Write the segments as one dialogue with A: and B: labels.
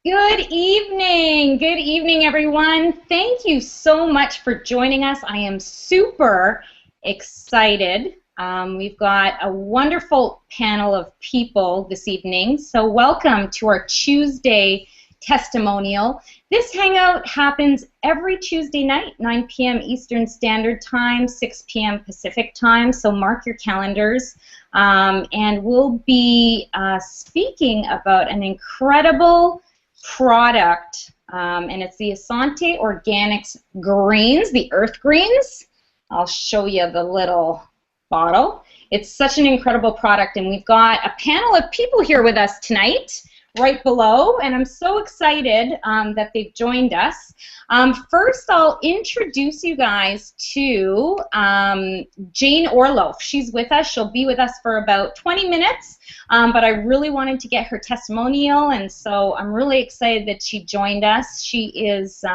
A: Good evening. Good evening, everyone. Thank you so much for joining us. I am super excited. We've got a wonderful panel of people this evening. So welcome to our Tuesday testimonial. This hangout happens every Tuesday night, 9 p.m. Eastern Standard Time, 6 p.m. Pacific Time. So mark your calendars. And we'll be speaking about an incredible product, and it's the Essante Organics Greens, the Earth Greens. I'll show you the little bottle. It's such an incredible product, and we've got a panel of people here with us tonight, right below, and I'm so excited that they've joined us. First, I'll introduce you guys to Jane Orloff. She's with us. She'll be with us for about 20 minutes, but I really wanted to get her testimonial, and so I'm really excited that she joined us. She is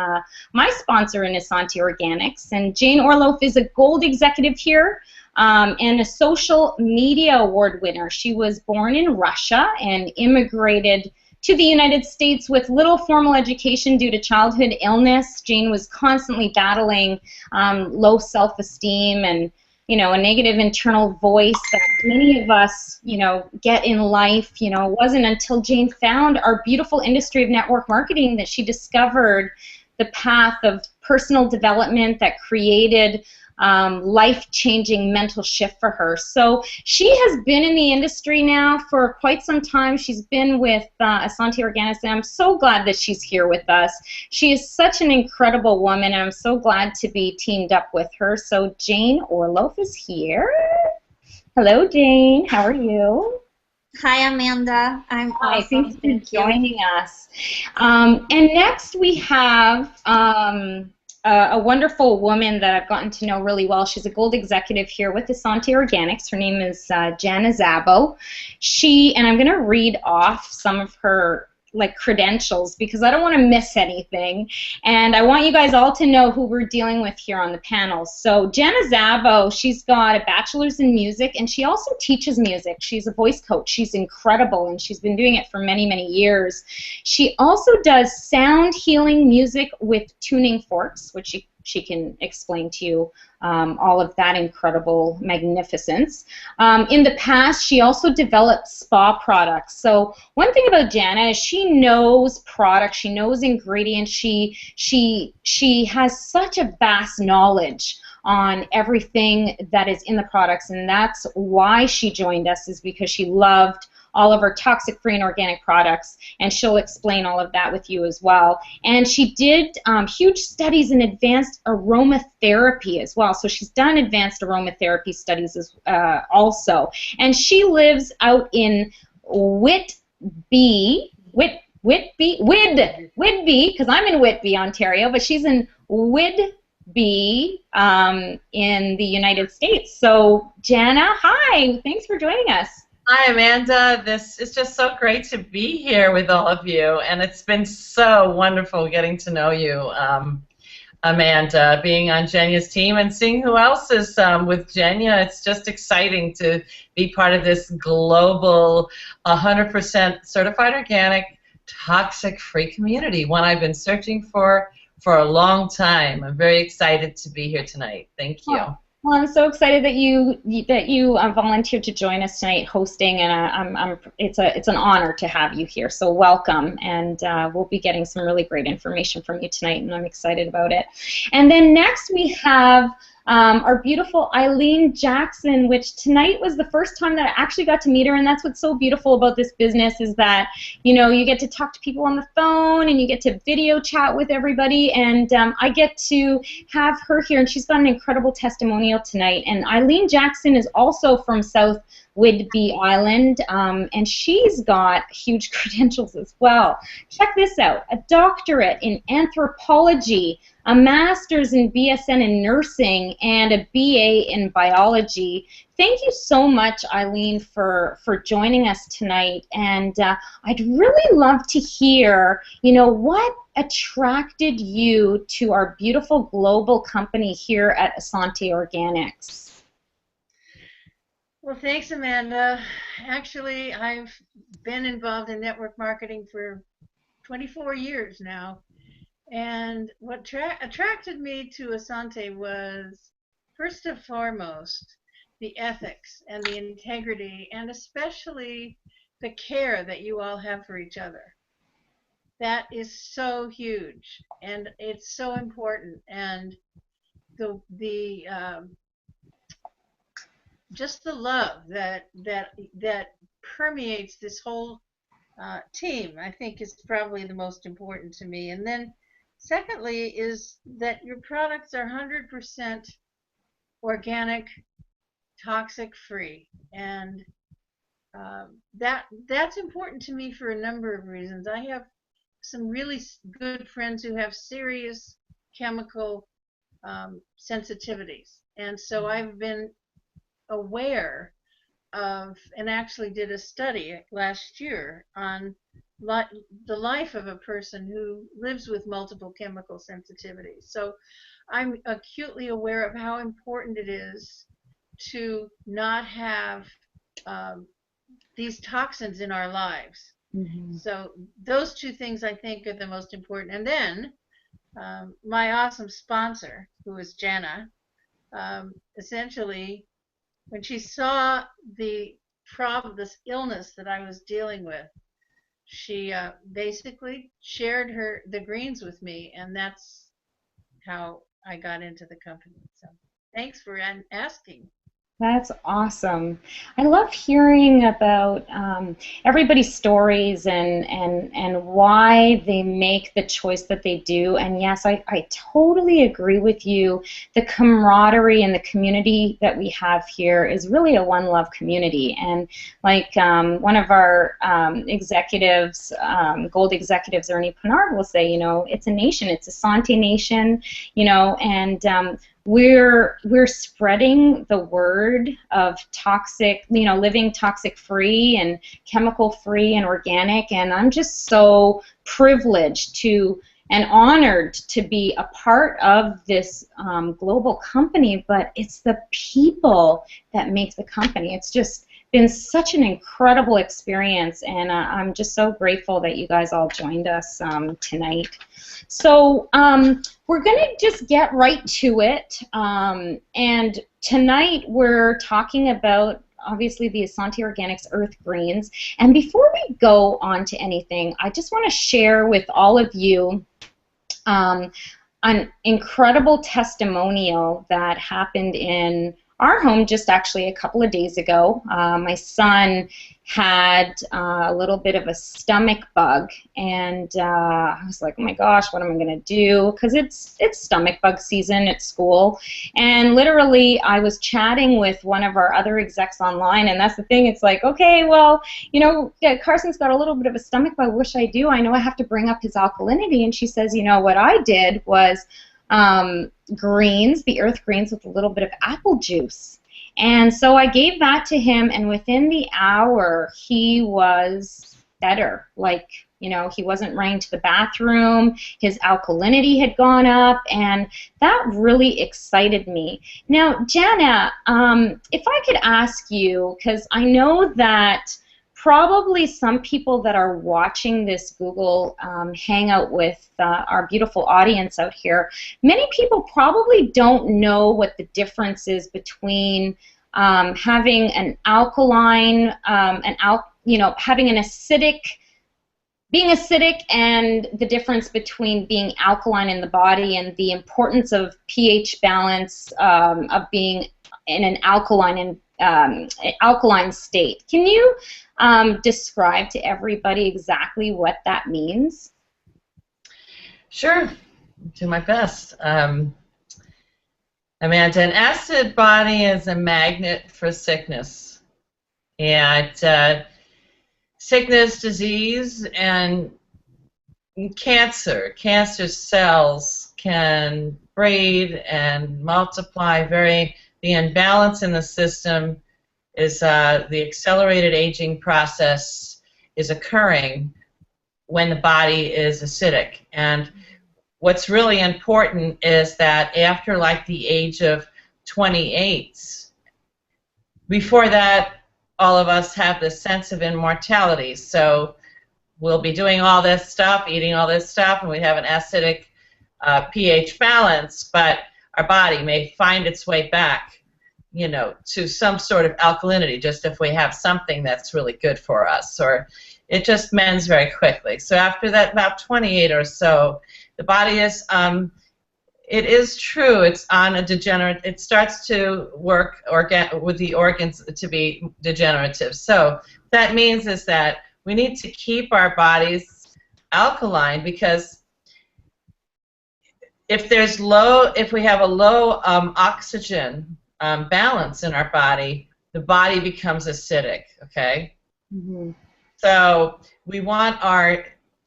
A: my sponsor in Essante Organics, and Jane Orloff is a gold executive here. And a social media award winner. She was born in Russia and immigrated to the United States with little formal education due to childhood illness. Jane was constantly battling low self-esteem and, a negative internal voice that many of us, get in life. It wasn't until Jane found our beautiful industry of network marketing that she discovered the path of personal development that created life-changing mental shift for her. So she has been in the industry now for quite some time. She's been with Essante Organics, and I'm so glad that she's here with us. She is such an incredible woman, and I'm so glad to be teamed up with her. So Jane Orloff is here. Hello, Jane. How are you?
B: Hi, Amanda. I'm awesome.
A: Thanks for joining us. And next we have a wonderful woman that I've gotten to know really well. She's a gold executive here with Essante Organics. Her name is Jana Zabo. And I'm going to read off some of her credentials because I don't want to miss anything, and I want you guys all to know who we're dealing with here on the panel. So Jana Zabo, she's got a bachelor's in music, and she also teaches music. She's a voice coach. She's incredible, and she's been doing it for many, many years. She also does sound healing music with tuning forks, which she can explain to you all of that incredible magnificence. In the past, she also developed spa products. So one thing about Jana is she knows products, she knows ingredients, she has such a vast knowledge on everything that is in the products, and that's why she joined us, is because she loved all of our toxic-free and organic products, and she'll explain all of that with you as well. And she did huge studies in advanced aromatherapy as well, so she's done advanced aromatherapy studies also. And she lives out in Whitby, because I'm in Whitby, Ontario, but she's in Whitby in the United States. So Jana, hi, thanks for joining us.
C: Hi, Amanda. This is just so great to be here with all of you, and it's been so wonderful getting to know you, Amanda, being on Jenya's team and seeing who else is with Jenya. It's just exciting to be part of this global 100% certified organic, toxic-free community, one I've been searching for a long time. I'm very excited to be here tonight. Thank you.
A: Oh. Well, I'm so excited that you volunteered to join us tonight hosting, and it's an honor to have you here. So welcome, and we'll be getting some really great information from you tonight, and I'm excited about it. And then next we have our beautiful Eileen Jackson, which tonight was the first time that I actually got to meet her, and that's what's so beautiful about this business is that, you get to talk to people on the phone and you get to video chat with everybody, and I get to have her here, and she's got an incredible testimonial tonight. And Eileen Jackson is also from South Whidbey Island, and she's got huge credentials as well. Check this out: a doctorate in anthropology, a master's in BSN in nursing, and a BA in biology. Thank you so much, Eileen, for joining us tonight. And I'd really love to hear, what attracted you to our beautiful global company here at Essante Organics?
D: Well, thanks, Amanda. Actually, I've been involved in network marketing for 24 years now. And what attracted me to Essante was, first and foremost, the ethics and the integrity, and especially the care that you all have for each other. That is so huge, and it's so important. And just the love that permeates this whole team, I think, is probably the most important to me. And then secondly is that your products are 100% organic, toxic free, and that's important to me for a number of reasons. I have some really good friends who have serious chemical sensitivities, and so I've been aware of, and actually did a study last year on the life of a person who lives with multiple chemical sensitivities. So I'm acutely aware of how important it is to not have these toxins in our lives. Mm-hmm. So those two things I think are the most important. And then my awesome sponsor, who is Jana, essentially, when she saw the problem, this illness that I was dealing with, she basically shared the greens with me, and that's how I got into the company. So thanks for asking.
A: That's awesome. I love hearing about everybody's stories and why they make the choice that they do. And yes, I totally agree with you. The camaraderie and the community that we have here is really a one love community. And like one of our executives, gold executives, Ernie Pinard, will say, you know, it's a nation. It's a Essante nation, you know, and we're spreading the word of toxic, you know, living toxic free and chemical free and organic, and I'm just so privileged to and honored to be a part of this global company, but it's the people that make the company. It's just been such an incredible experience, and I'm just so grateful that you guys all joined us tonight. So we're going to just get right to it, and tonight we're talking about obviously the Essante Organics Earth Greens. And before we go on to anything, I just want to share with all of you an incredible testimonial that happened in our home just actually a couple of days ago. My son had a little bit of a stomach bug, and I was like, oh my gosh, what am I going to do? Because it's stomach bug season at school. And literally, I was chatting with one of our other execs online, and that's the thing. It's like, okay, well, you know, yeah, Carson's got a little bit of a stomach bug. What should I do? I know I have to bring up his alkalinity. And she says, you know, what I did was greens, the earth greens with a little bit of apple juice. And so I gave that to him, and within the hour, he was better. Like, you know, he wasn't running to the bathroom, his alkalinity had gone up, and that really excited me. Now, Jana, if I could ask you, because I know that probably some people that are watching this Google Hangout with our beautiful audience out here, many people probably don't know what the difference is between having an alkaline, having an acidic, being acidic, and the difference between being alkaline in the body, and the importance of pH balance of being in an alkaline state. Can you describe to everybody exactly what that means?
C: Sure, I'll do my best. Amanda, an acid body is a magnet for sickness, and sickness, disease, and cancer cells can breed and multiply. The imbalance in the system is the accelerated aging process is occurring when the body is acidic. And what's really important is that after like the age of 28, before that, all of us have this sense of immortality. So we'll be doing all this stuff, eating all this stuff, and we have an acidic pH balance, but our body may find its way back, you know, to some sort of alkalinity, just if we have something that's really good for us, or it just mends very quickly. So after that, about 28 or so, the body is, it is true, it's on a degenerate, it starts to work with the organs to be degenerative. So that means is that we need to keep our bodies alkaline, because if we have a low oxygen balance in our body, the body becomes acidic, okay?
A: Mm-hmm.
C: So we want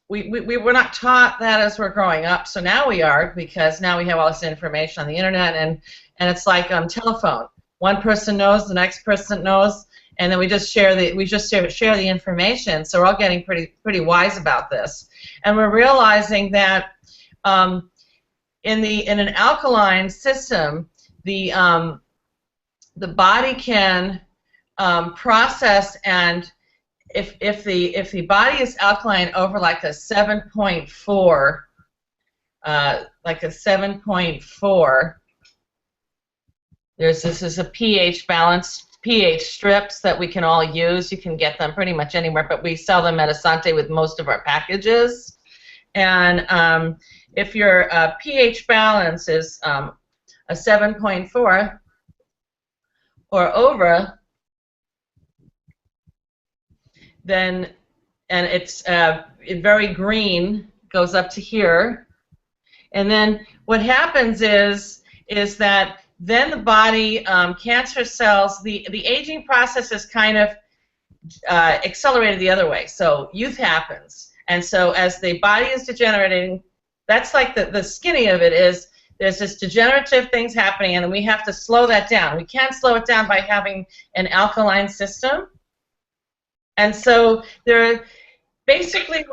C: we were not taught that as we're growing up, so now we are, because now we have all this information on the internet, and it's like telephone. One person knows, the next person knows, and then we just share the information. So we're all getting pretty wise about this, and we're realizing that in an alkaline system, the body can process, and if the body is alkaline over like a 7.4, this is a pH balance, pH strips that we can all use. You can get them pretty much anywhere, but we sell them at Essante with most of our packages. And if your pH balance is a 7.4 or over, then, and it's very green, goes up to here, and then what happens is that then the body, cancer cells, the aging process is kind of accelerated the other way. So youth happens, and so as the body is degenerating, that's like the skinny of it is, there's this degenerative things happening, and we have to slow that down. We can't slow it down by having an alkaline system. And so basically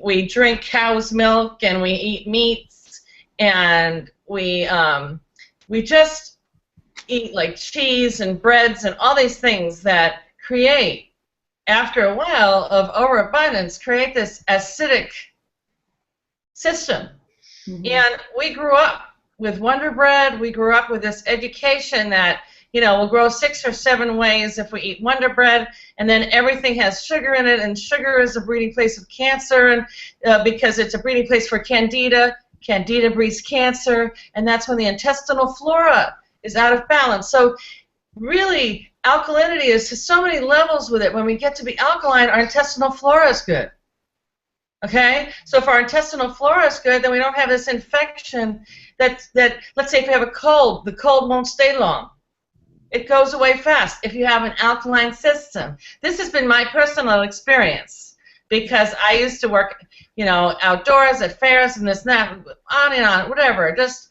C: we drink cow's milk, and we eat meats, and we just eat like cheese and breads and all these things that create, after a while of overabundance, create this acidic system. Mm-hmm. And we grew up with Wonder Bread. We grew up with this education that, you know, we'll grow 6 or 7 ways if we eat Wonder Bread, and then everything has sugar in it, and sugar is a breeding place of cancer, and because it's a breeding place for Candida. Candida breeds cancer, and that's when the intestinal flora is out of balance. So really, alkalinity is to so many levels with it. When we get to be alkaline, our intestinal flora is good. Okay? So if our intestinal flora is good, then we don't have this infection that let's say if you have a cold, the cold won't stay long. It goes away fast if you have an alkaline system. This has been my personal experience, because I used to work, you know, outdoors at fairs and this and that, on and on, whatever. Just,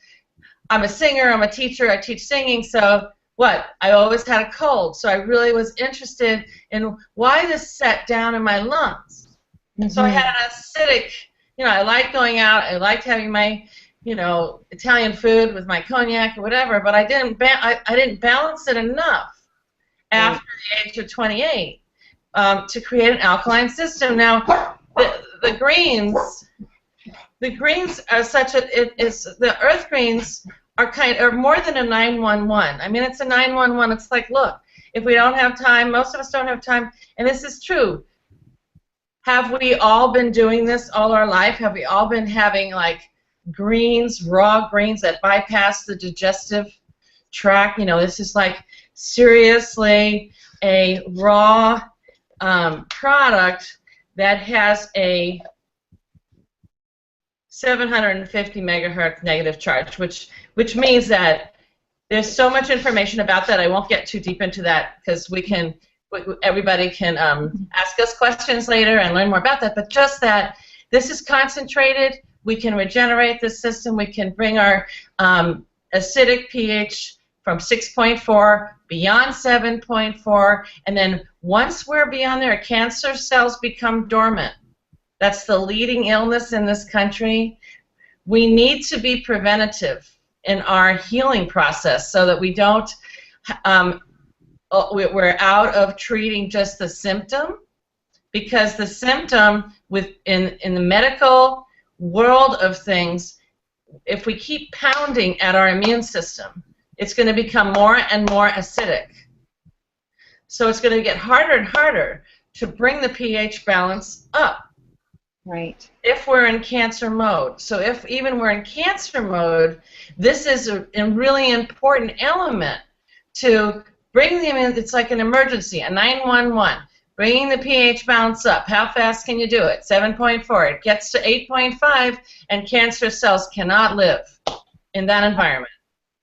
C: I'm a singer, I'm a teacher, I teach singing, so what? I always had a cold, so I really was interested in why this set down in my lungs. Mm-hmm. So I had an acidic, you know, I liked going out, I liked having my, you know, Italian food with my cognac or whatever, but I didn't balance it enough after the age of 28 to create an alkaline system. Now, the greens are such a, the earth greens are more than a 911. I mean, it's a 911. It's like, look, if we don't have time, most of us don't have time, and this is true. Have we all been doing this all our life? Have we all been having, like, greens, raw greens that bypass the digestive tract? You know, this is like seriously a raw product that has a 750 megahertz negative charge, which means that there's so much information about that. I won't get too deep into that, because everybody can ask us questions later and learn more about that, but just that this is concentrated. We can regenerate the system. We can bring our acidic pH from 6.4 beyond 7.4, and then once we're beyond there, cancer cells become dormant. That's the leading illness in this country. We need to be preventative in our healing process so that we don't, we're out of treating just the symptom, because the symptom in the medical world of things, if we keep pounding at our immune system, it's going to become more and more acidic. So it's going to get harder and harder to bring the pH balance up.
A: Right.
C: If we're in cancer mode. So if even we're in cancer mode, this is a really important element to bring the immune. It's like an emergency, a 911. Bringing the pH balance up. How fast can you do it? 7.4. It gets to 8.5, and cancer cells cannot live in that environment.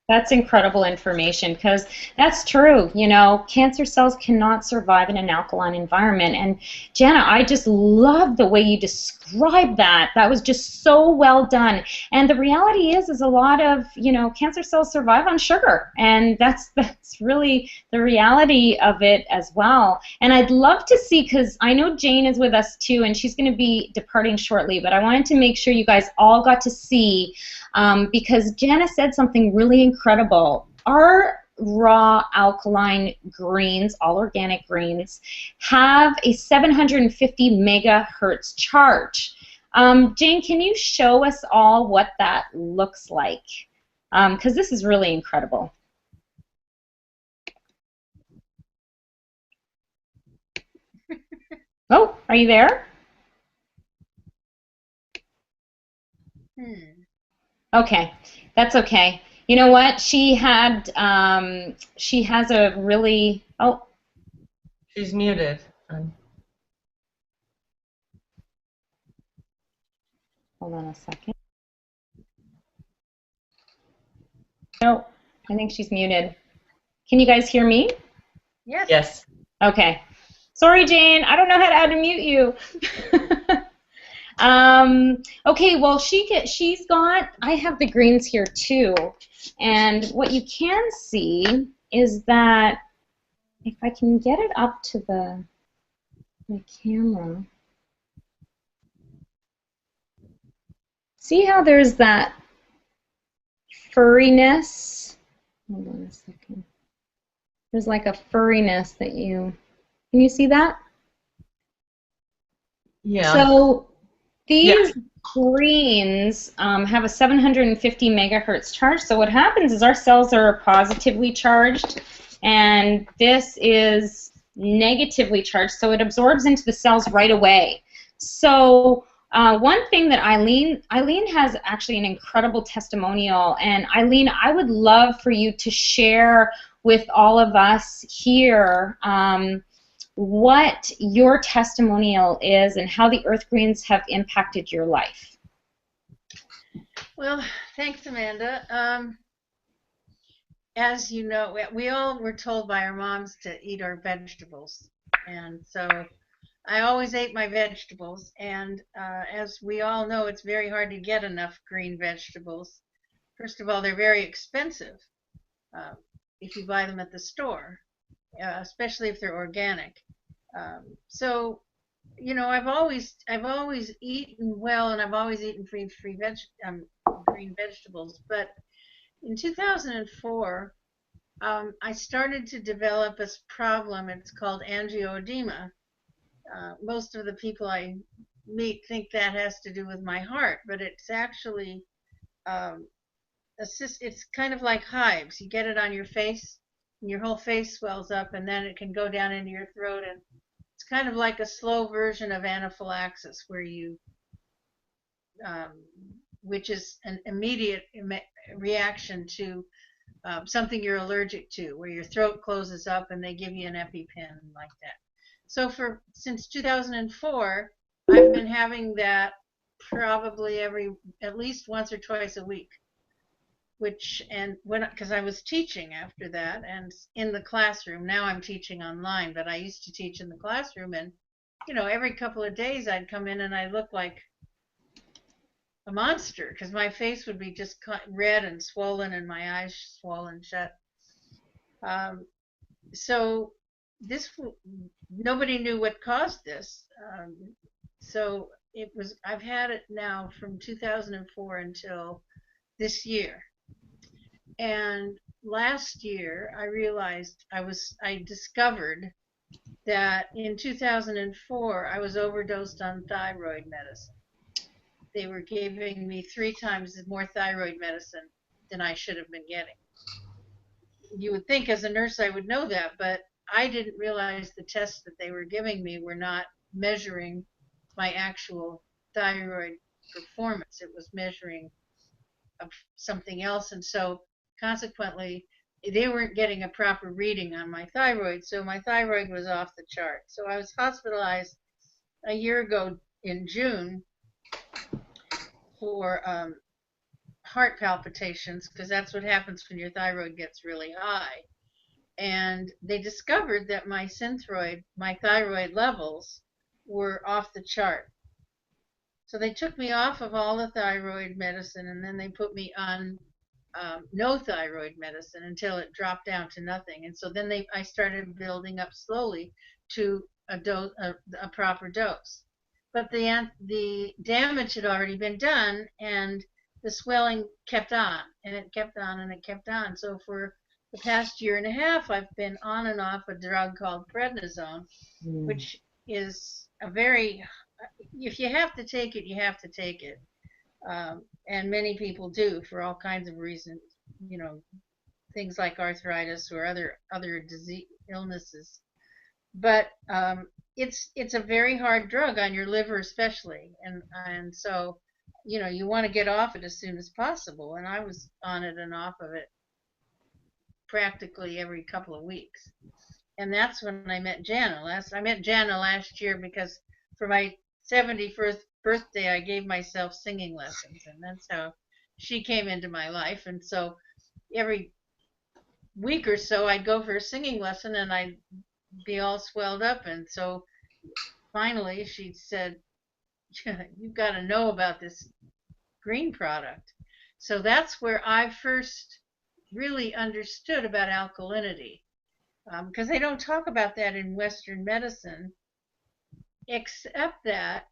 A: That's incredible information, because that's true. You know, cancer cells cannot survive in an alkaline environment. And Jana, I just love the way you described that. That was just so well done. And the reality is a lot of, you know, cancer cells survive on sugar. And that's really the reality of it as well. And I'd love to see, because I know Jane is with us too, and she's going to be departing shortly, but I wanted to make sure you guys all got to see, because Jana said something really incredible. Our raw alkaline greens, all organic greens, have a 750 megahertz charge. Jane, can you show us all what that looks like? Because this is really incredible. Oh, are you there? Okay, that's okay. You know what? She has a really, oh.
C: She's muted.
A: Hold on a second. No, I think she's muted. Can you guys hear me?
D: Yes.
C: Yes.
A: Okay. Sorry, Jane. I don't know how to unmute you. Okay, well, she's got, I have the greens here too. And what you can see is that if I can get it up to the camera, see how there's that furriness? Hold on a second. There's like a furriness that can you see that?
C: Yeah.
A: So these greens have a 750 megahertz charge. So what happens is our cells are positively charged, and this is negatively charged, so it absorbs into the cells right away. So one thing that Eileen has actually an incredible testimonial, and Eileen, I would love for you to share with all of us here what your testimonial is and how the earth greens have impacted your life.
D: Well, thanks, Amanda. As you know, we all were told by our moms to eat our vegetables, and so I always ate my vegetables, and as we all know, it's very hard to get enough green vegetables. First of all, they're very expensive if you buy them at the store, especially if they're organic. So, you know, I've always eaten well, and I've always eaten green vegetables. But in 2004, I started to develop this problem. It's called angioedema. Most of the people I meet think that has to do with my heart, but it's actually it's kind of like hives. You get it on your face, and your whole face swells up, and then it can go down into your throat, and it's kind of like a slow version of anaphylaxis, where you, which is an immediate reaction to something you're allergic to, where your throat closes up and they give you an EpiPen like that. So since 2004, I've been having that probably at least once or twice a week. Because I was teaching after that and in the classroom. Now I'm teaching online, but I used to teach in the classroom, and you know, every couple of days I'd come in and I looked like a monster, because my face would be just red and swollen and my eyes swollen shut. So nobody knew what caused this. So I've had it now from 2004 until this year. And last year I realized I discovered that in 2004 I was overdosed on thyroid medicine. They were giving me 3 times more thyroid medicine than I should have been getting. You would think as a nurse I would know that, but I didn't realize the tests that they were giving me were not measuring my actual thyroid performance. It was measuring something else, and so consequently they weren't getting a proper reading on my thyroid, so my thyroid was off the chart. So I was hospitalized a year ago in June for heart palpitations, because that's what happens when your thyroid gets really high. And they discovered that my thyroid levels were off the chart. So they took me off of all the thyroid medicine, and then they put me on no thyroid medicine until it dropped down to nothing. And so then I started building up slowly to a proper dose. But the damage had already been done, and the swelling kept on, and it kept on, and it kept on. So for the past year and a half, I've been on and off a drug called prednisone, which is if you have to take it, you have to take it. And many people do for all kinds of reasons, things like arthritis or other disease illnesses. But it's a very hard drug on your liver, especially, and so you want to get off it as soon as possible. And I was on it and off of it practically every couple of weeks. And that's when I met Jana. I met Jana last year because for my 71st birthday, I gave myself singing lessons, and that's how she came into my life. And so every week or so, I'd go for a singing lesson, and I'd be all swelled up. And so finally, she said, "You've got to know about this green product." So that's where I first really understood about alkalinity, because they don't talk about that in Western medicine, except that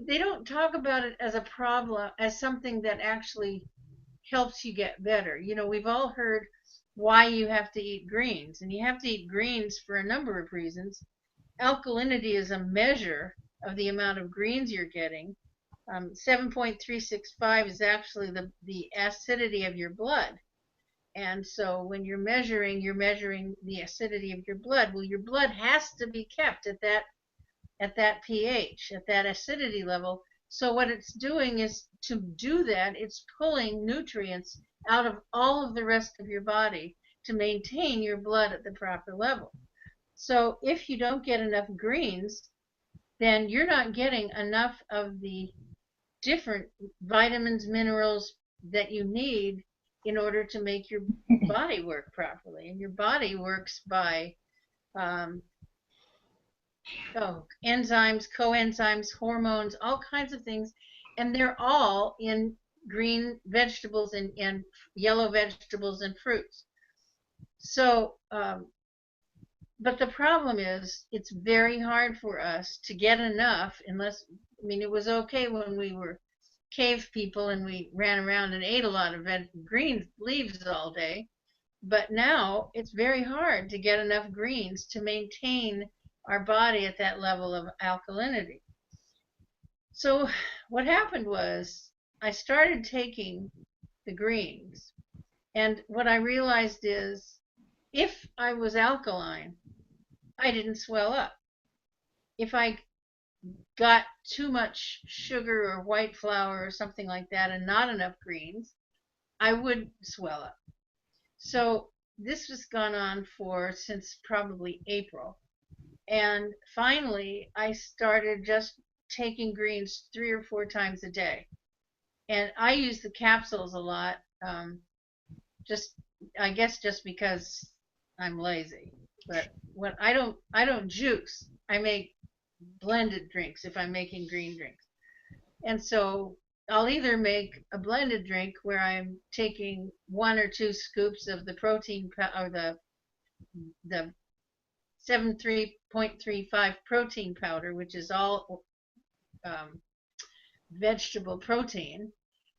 D: they don't talk about it as a problem, as something that actually helps you get better. We've all heard why you have to eat greens, and you have to eat greens for a number of reasons. Alkalinity is a measure of the amount of greens you're getting. 7.365 is actually the acidity of your blood. And so when you're measuring the acidity of your blood. Well, your blood has to be kept at that pH, at that acidity level. So what it's doing is, to do that, it's pulling nutrients out of all of the rest of your body to maintain your blood at the proper level. So if you don't get enough greens, then you're not getting enough of the different vitamins, minerals that you need in order to make your body work properly. And your body works by enzymes, coenzymes, hormones, all kinds of things, and they're all in green vegetables and yellow vegetables and fruits. So, but the problem is, it's very hard for us to get enough it was okay when we were cave people and we ran around and ate a lot of green leaves all day, but now it's very hard to get enough greens to maintain our body at that level of alkalinity. So what happened was, I started taking the greens, and what I realized is, if I was alkaline, I didn't swell up. If I got too much sugar or white flour or something like that and not enough greens, I would swell up. So this has gone on since probably April. And finally, I started just taking greens 3 or 4 times a day. And I use the capsules a lot, I guess just because I'm lazy. But I don't juice. I make blended drinks if I'm making green drinks. And so I'll either make a blended drink where I'm taking 1 or 2 scoops of the protein or the 73.35 protein powder, which is all vegetable protein,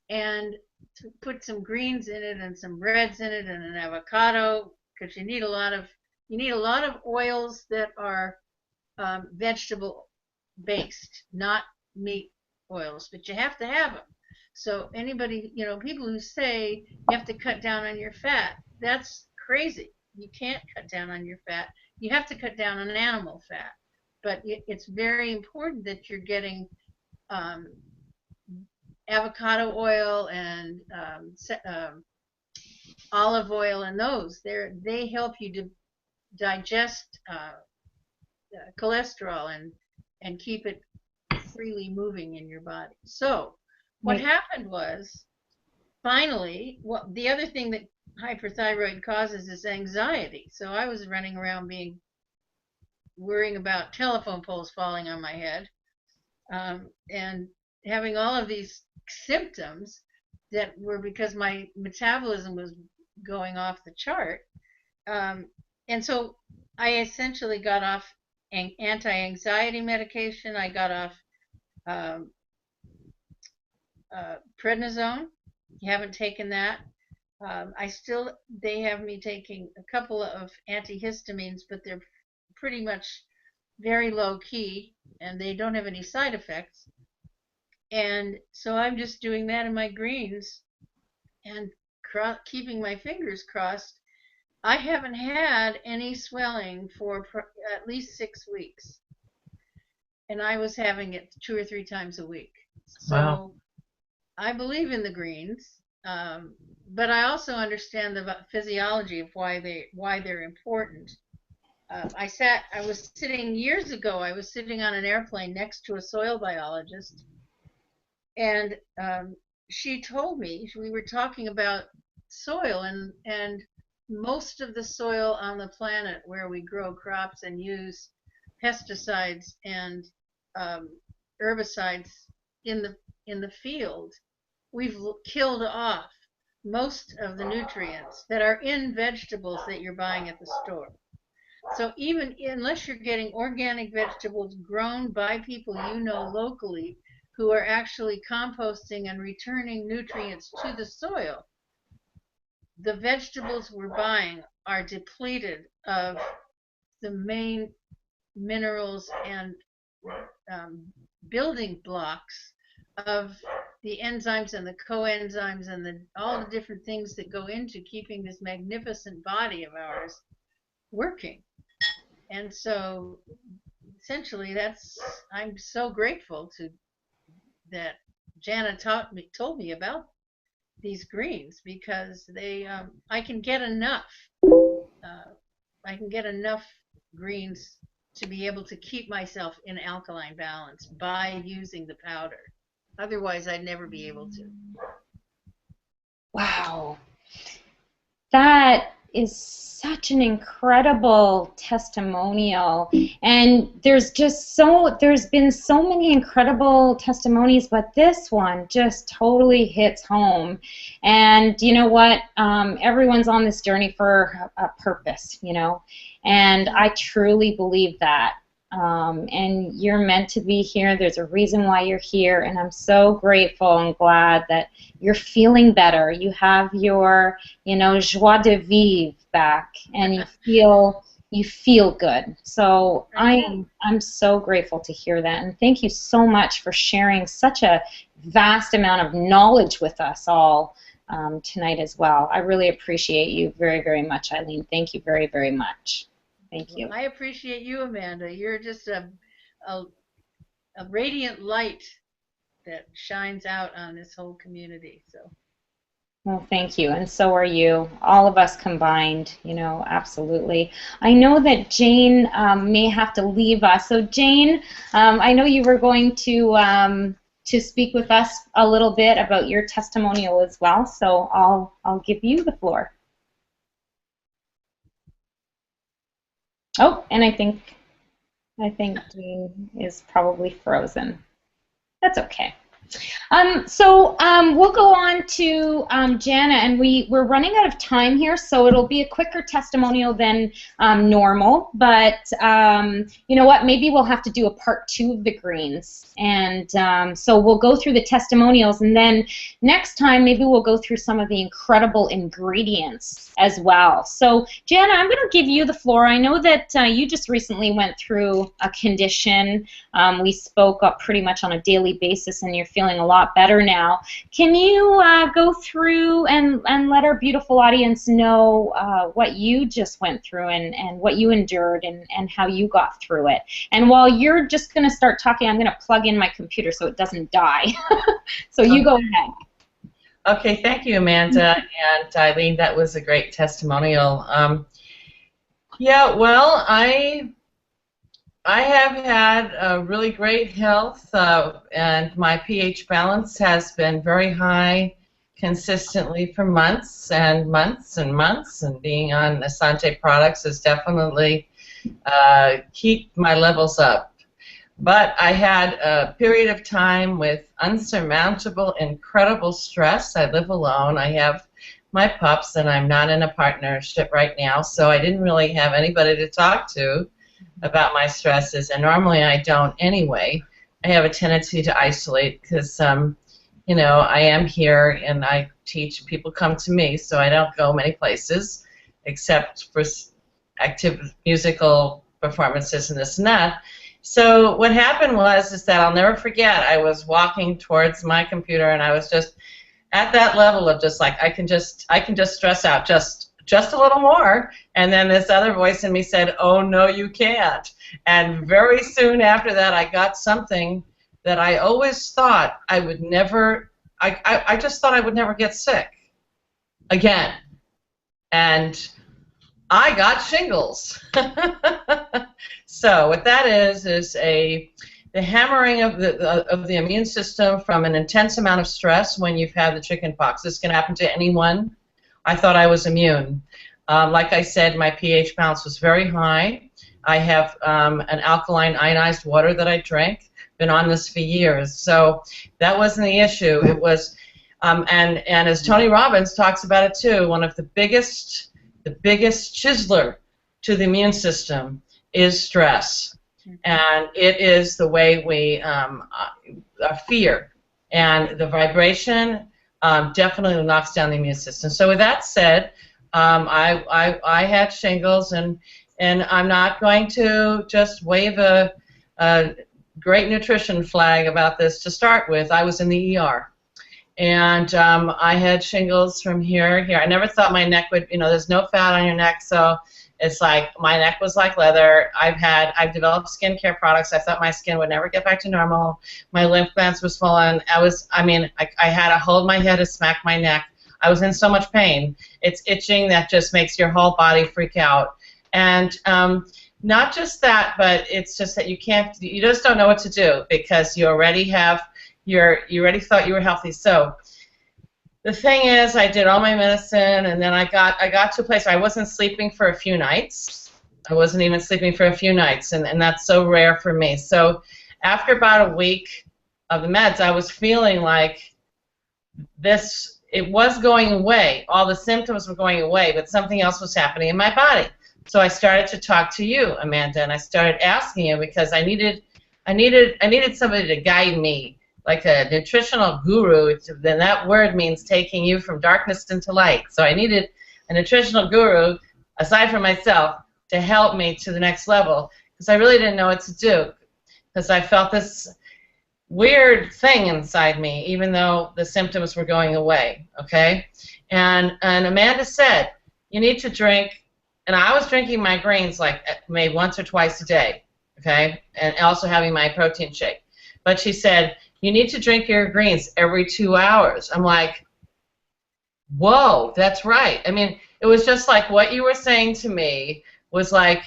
D: and to put some greens in it and some breads in it and an avocado, because you need a lot of oils that are vegetable based, not meat oils, but you have to have them. So anybody, people who say you have to cut down on your fat, that's crazy. You can't cut down on your fat. You have to cut down on animal fat. But it's very important that you're getting avocado oil and olive oil, and they help you to digest cholesterol and keep it freely moving in your body. So what happened was, finally, the other thing that hyperthyroid causes is anxiety. So I was running around worrying about telephone poles falling on my head, and having all of these symptoms that were because my metabolism was going off the chart. And so I essentially got off anti-anxiety medication. I got off prednisone. You haven't taken that. They have me taking a couple of antihistamines, but they're pretty much very low key and they don't have any side effects. And so I'm just doing that in my greens and keeping my fingers crossed. I haven't had any swelling for at least 6 weeks. And I was having it 2 or 3 times a week. So wow. I believe in the greens, but I also understand the physiology of why they're important. Years ago, I was sitting on an airplane next to a soil biologist, and she told me, we were talking about soil, and most of the soil on the planet where we grow crops and use pesticides and herbicides in the field, we've killed off most of the nutrients that are in vegetables that you're buying at the store. So even unless you're getting organic vegetables grown by people locally who are actually composting and returning nutrients to the soil, the vegetables we're buying are depleted of the main minerals and building blocks of the enzymes and the coenzymes and all the different things that go into keeping this magnificent body of ours working. And so essentially I'm so grateful that Jana told me about these greens, because I can get enough greens to be able to keep myself in alkaline balance by using the powder. Otherwise, I'd never be able to.
A: Wow. That is such an incredible testimonial, and there's been so many incredible testimonies, but this one just totally hits home. And you know what, everyone's on this journey for a purpose, and I truly believe that. And you're meant to be here. There's a reason why you're here, and I'm so grateful and glad that you're feeling better. You have your, joie de vivre back, and you feel good. So I'm so grateful to hear that, and thank you so much for sharing such a vast amount of knowledge with us all tonight as well. I really appreciate you very, very much, Eileen. Thank you very, very much. Thank you.
D: I appreciate you, Amanda. You're just a radiant light that shines out on this whole community. So.
A: Well, thank you, and so are you. All of us combined, absolutely. I know that Jane may have to leave us. So, Jane, I know you were going to speak with us a little bit about your testimonial as well. So I'll give you the floor. Oh, and I think Jane is probably frozen. That's okay. We'll go on to Jana, and we're running out of time here, so it'll be a quicker testimonial than normal. But you know what? Maybe we'll have to do a part 2 of the greens, and so we'll go through the testimonials, and then next time maybe we'll go through some of the incredible ingredients as well. So Jana, I'm going to give you the floor. I know that you just recently went through a condition. We spoke up pretty much on a daily basis, and you're feeling a lot better now. Can you go through and let our beautiful audience know what you just went through and what you endured and how you got through it? And while you're just going to start talking, I'm going to plug in my computer so it doesn't die. So you go ahead.
C: Okay, thank you, Amanda and Eileen. That was a great testimonial. Yeah, well, I have had really great health, and my pH balance has been very high consistently for months and months and months, and being on Essante products has definitely keep my levels up. But I had a period of time with unsurmountable, incredible stress. I live alone. I have my pups, and I'm not in a partnership right now, so I didn't really have anybody to talk to about my stresses, and normally I don't anyway. I have a tendency to isolate because, you know, I am here and I teach. People come to me, so I don't go many places except for active musical performances and this and that. So what happened is that I'll never forget, I was walking towards my computer and I was just at that level of just like, I can just stress out just a little more, and then this other voice in me said, oh no you can't. And very soon after that I got something that I always thought I would never, I just thought I would never get sick again. And I got shingles. So what that is the hammering of the immune system from an intense amount of stress when you've had the chicken pox. This can happen to anyone. I thought I was immune. Like I said, my pH balance was very high. I have an alkaline ionized water that I drink. Been on this for years, so that wasn't the issue. It was, and as Tony Robbins talks about it too, one of the biggest chiseler to the immune system is stress, and it is the way we fear, and the vibration definitely knocks down the immune system. So with that said, I had shingles, and I'm not going to just wave a great nutrition flag about this to start with. I was in the ER, and I had shingles from here. I never thought my neck would, you know, there's no fat on your neck, so it's like my neck was like leather. I've developed skincare products. I thought my skin would never get back to normal. My lymph glands was swollen. I had to hold my head to smack my neck. I was in so much pain. It's itching that just makes your whole body freak out. And not just that, but it's just that you just don't know what to do because you already already thought you were healthy. So the thing is, I did all my medicine, and then I got to a place where I wasn't sleeping for a few nights. I wasn't even sleeping for a few nights, and that's so rare for me. So after about a week of the meds, I was feeling like it was going away. All the symptoms were going away, but something else was happening in my body. So I started to talk to you, Amanda, and I started asking you because I needed somebody to guide me, like a nutritional guru. Then that word means taking you from darkness into light. So I needed a nutritional guru, aside from myself, to help me to the next level because I really didn't know what to do because I felt this weird thing inside me, even though the symptoms were going away. Okay, and Amanda said you need to drink. And I was drinking my greens like maybe once or twice a day, okay, and also having my protein shake. But she said, you need to drink your greens every 2 hours. I'm like, whoa, that's right. I mean, it was just like what you were saying to me was like,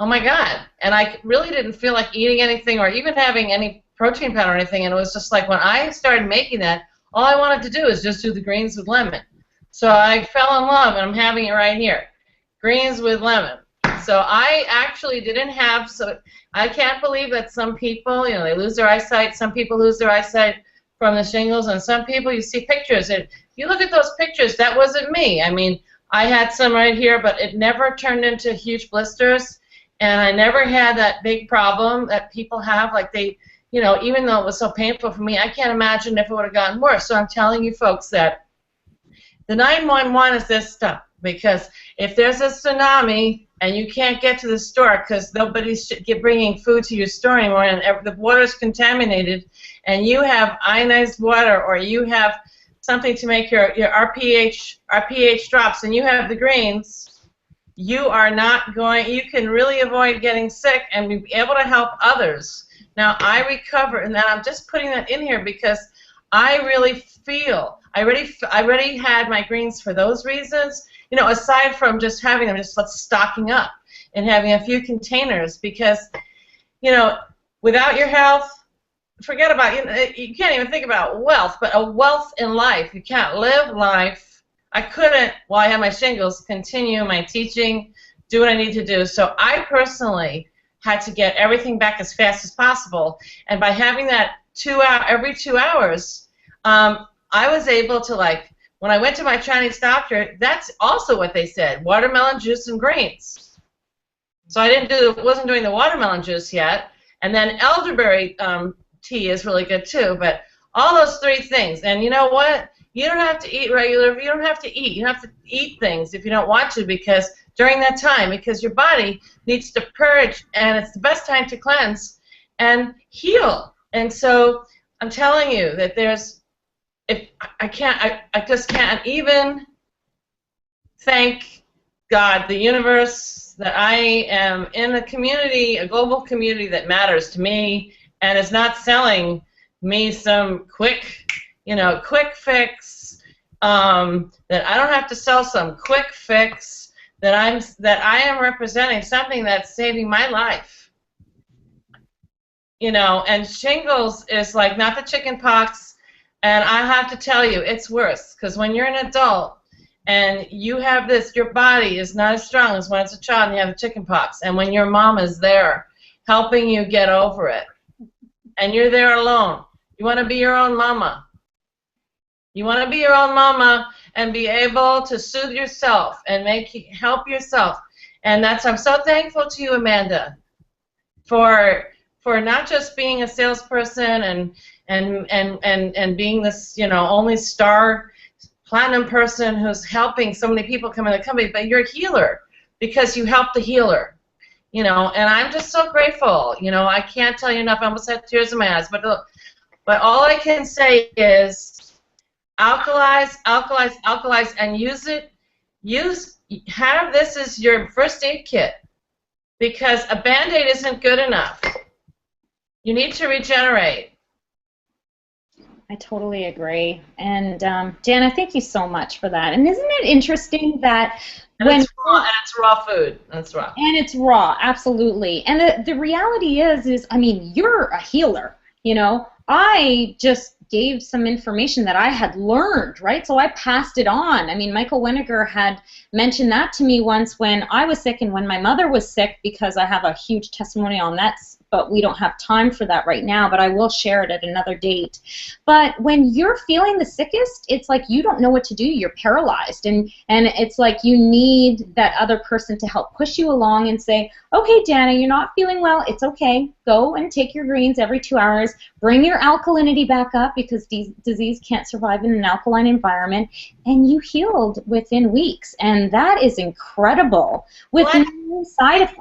C: oh my God. And I really didn't feel like eating anything or even having any protein powder or anything. And it was just like when I started making that, all I wanted to do is just do the greens with lemon. So I fell in love, and I'm having it right here. Greens with lemon. So I actually didn't have, so I can't believe that some people, you know, they lose their eyesight. Some people lose their eyesight from the shingles, and some people, you see pictures, and you look at those pictures, that wasn't me. I mean, I had some right here, but it never turned into huge blisters, and I never had that big problem that people have, like they, you know, even though it was so painful for me, I can't imagine if it would have gotten worse. So I'm telling you folks that the 911 is this stuff, because if there's a tsunami and you can't get to the store because nobody's bringing food to your store anymore and the water's contaminated and you have ionized water or you have something to make your pH drops and you have the greens, you are not going, you can really avoid getting sick and be able to help others. Now, I recover, and then I'm just putting that in here because I really feel, I already had my greens for those reasons, you know, aside from just having them, just stocking up and having a few containers because, you know, without your health, forget about, you can't even think about wealth, but a wealth in life. You can't live life. I couldn't, while I had my shingles, continue my teaching, do what I need to do. So I personally had to get everything back as fast as possible. And by having that every 2 hours, I was able to, like, when I went to my Chinese doctor, that's also what they said, watermelon juice and greens. So I wasn't doing the watermelon juice yet. And then elderberry tea is really good too. But all those three things. And you know what? You don't have to eat regular. You don't have to eat. You have to eat things if you don't want to, because during that time, because your body needs to purge, and it's the best time to cleanse and heal. And so I'm telling you that I just can't even thank God, the universe, that I am in a community, a global community that matters to me and is not selling me some quick fix, that I don't have to sell some quick fix, that I am representing something that's saving my life. You know, and shingles is like not the chicken pox, and I have to tell you, it's worse, because when you're an adult and you have this, your body is not as strong as when it's a child and you have chicken pox, and when your mom is there helping you get over it, and you're there alone. You want to be your own mama. You want to be your own mama and be able to soothe yourself and help yourself. And I'm so thankful to you, Amanda, for not just being a salesperson and being this, you know, only star platinum person who's helping so many people come in the company, but you're a healer because you help the healer. You know, and I'm just so grateful. You know, I can't tell you enough. I almost had tears in my eyes. But all I can say is alkalize, and use it. Have this as your first aid kit, because a Band-Aid isn't good enough. You need to regenerate.
A: I totally agree. And Jana, thank you so much for that. And isn't it interesting that
C: it's raw food. That's raw.
A: And it's raw, absolutely. And the reality is, I mean, you're a healer, you know. I just gave some information that I had learned, right? So I passed it on. I mean, Michael Winiger had mentioned that to me once when I was sick and when my mother was sick, because I have a huge testimonial on that, but we don't have time for that right now, but I will share it at another date. But when you're feeling the sickest, it's like you don't know what to do. You're paralyzed, and it's like you need that other person to help push you along and say, okay, Dana, you're not feeling well. It's okay. Go and take your greens every 2 hours. Bring your alkalinity back up, because disease can't survive in an alkaline environment, and you healed within weeks, and that is incredible with no side effects.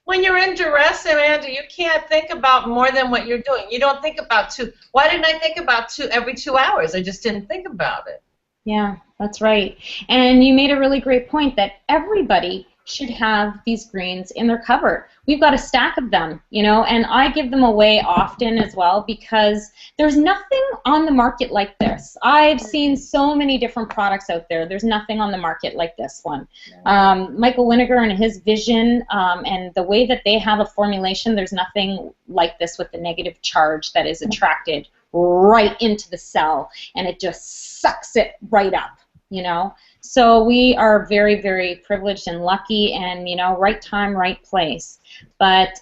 C: When you're in duress, Amanda, you can't think about more than what you're doing. You don't think about two. Why didn't I think about every 2 hours? I just didn't think about it.
A: Yeah, that's right. And you made a really great point that everybody should have these greens in their cupboard. We've got a stack of them, you know, and I give them away often as well, because there's nothing on the market like this. I've seen so many different products out there. There's nothing on the market like this one. Michael Winiger and his vision and the way that they have a formulation, there's nothing like this with the negative charge that is attracted right into the cell, and it just sucks it right up. you know. So we are very, very privileged and lucky, and, you know, right time, right place. But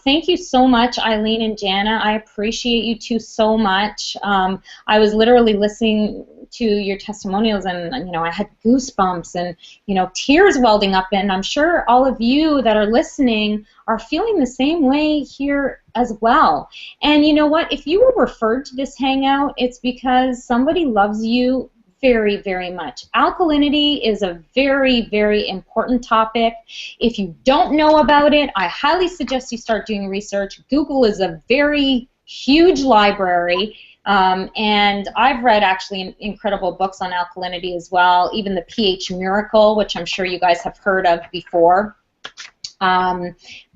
A: thank you so much, Eileen and Jana. I appreciate you two so much. I was literally listening to your testimonials, and, you know, I had goosebumps and, you know, tears welding up, and I'm sure all of you that are listening are feeling the same way here as well. And you know what? If you were referred to this hangout, it's because somebody loves you very, very much. Alkalinity is a very, very important topic. If you don't know about it, I highly suggest you start doing research. Google is a very huge library, and I've read actually incredible books on alkalinity as well, even the pH Miracle, which I'm sure you guys have heard of before.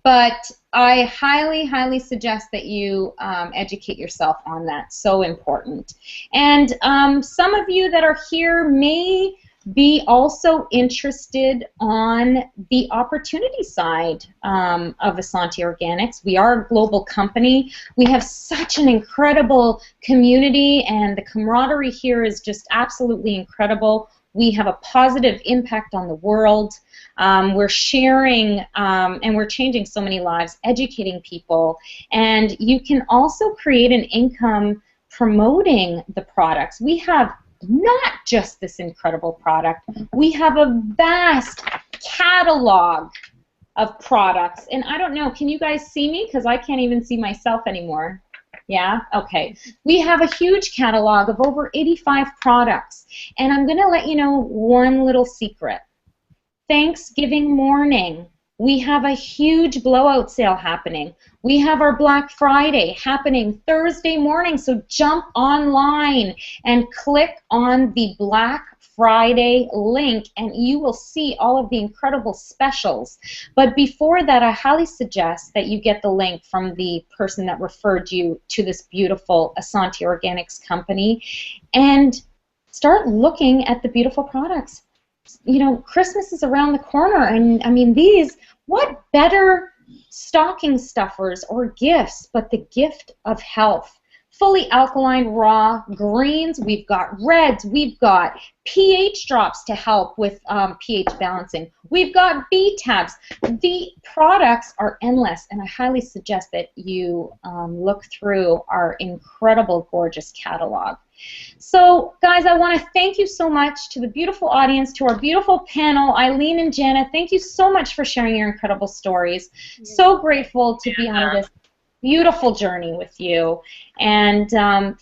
A: But I highly, highly suggest that you educate yourself on that. So important. And some of you that are here may be also interested on the opportunity side of Essante Organics. We are a global company. We have such an incredible community, and the camaraderie here is just absolutely incredible. We have a positive impact on the world. We're sharing and we're changing so many lives, educating people, and you can also create an income promoting the products. We have not just this incredible product, we have a vast catalog of products, and I don't know, can you guys see me? Because I can't even see myself anymore. Yeah? Okay. We have a huge catalog of over 85 products, and I'm going to let you know one little secret. Thanksgiving morning, we have a huge blowout sale happening. We have our Black Friday happening Thursday morning, so jump online and click on the Black Friday link, and you will see all of the incredible specials. But before that, I highly suggest that you get the link from the person that referred you to this beautiful Essante Organics company and start looking at the beautiful products. You know, Christmas is around the corner, and I mean, what better stocking stuffers or gifts but the gift of health? Fully alkaline raw greens, we've got reds, we've got pH drops to help with pH balancing, we've got B tabs. The products are endless, and I highly suggest that you look through our incredible, gorgeous catalog. So, guys, I want to thank you so much to the beautiful audience, to our beautiful panel, Eileen and Jana. Thank you so much for sharing your incredible stories. So grateful to be on this beautiful journey with you. And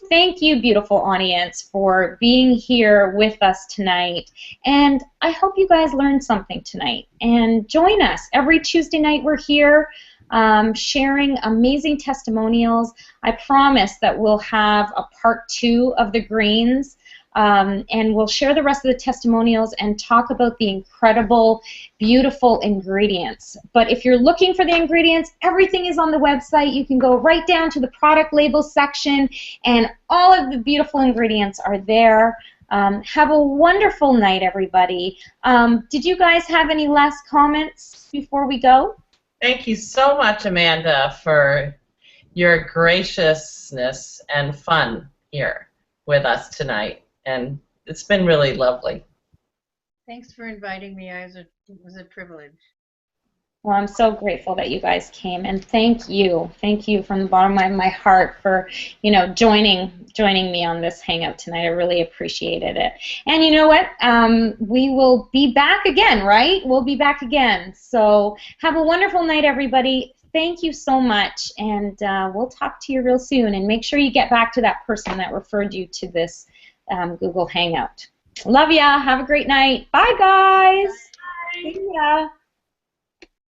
A: thank you, beautiful audience, for being here with us tonight. And I hope you guys learned something tonight. And join us. Every Tuesday night we're here sharing amazing testimonials. I promise that we'll have a part 2 of the greens, and we'll share the rest of the testimonials and talk about the incredible, beautiful ingredients. But if you're looking for the ingredients, everything is on the website. You can go right down to the product labels section, and all of the beautiful ingredients are there. Have a wonderful night, everybody. Did you guys have any last comments before we go?
C: Thank you so much, Amanda, for your graciousness and fun here with us tonight. And it's been really lovely.
D: Thanks for inviting me. It was a privilege.
A: Well, I'm so grateful that you guys came, and thank you from the bottom of my heart for, you know, joining me on this hangout tonight. I really appreciated it. And you know what? We will be back again, right? We'll be back again. So have a wonderful night, everybody. Thank you so much, and we'll talk to you real soon. And make sure you get back to that person that referred you to this Google Hangout. Love ya. Have a great night. Bye, guys.
C: Bye.
A: See ya.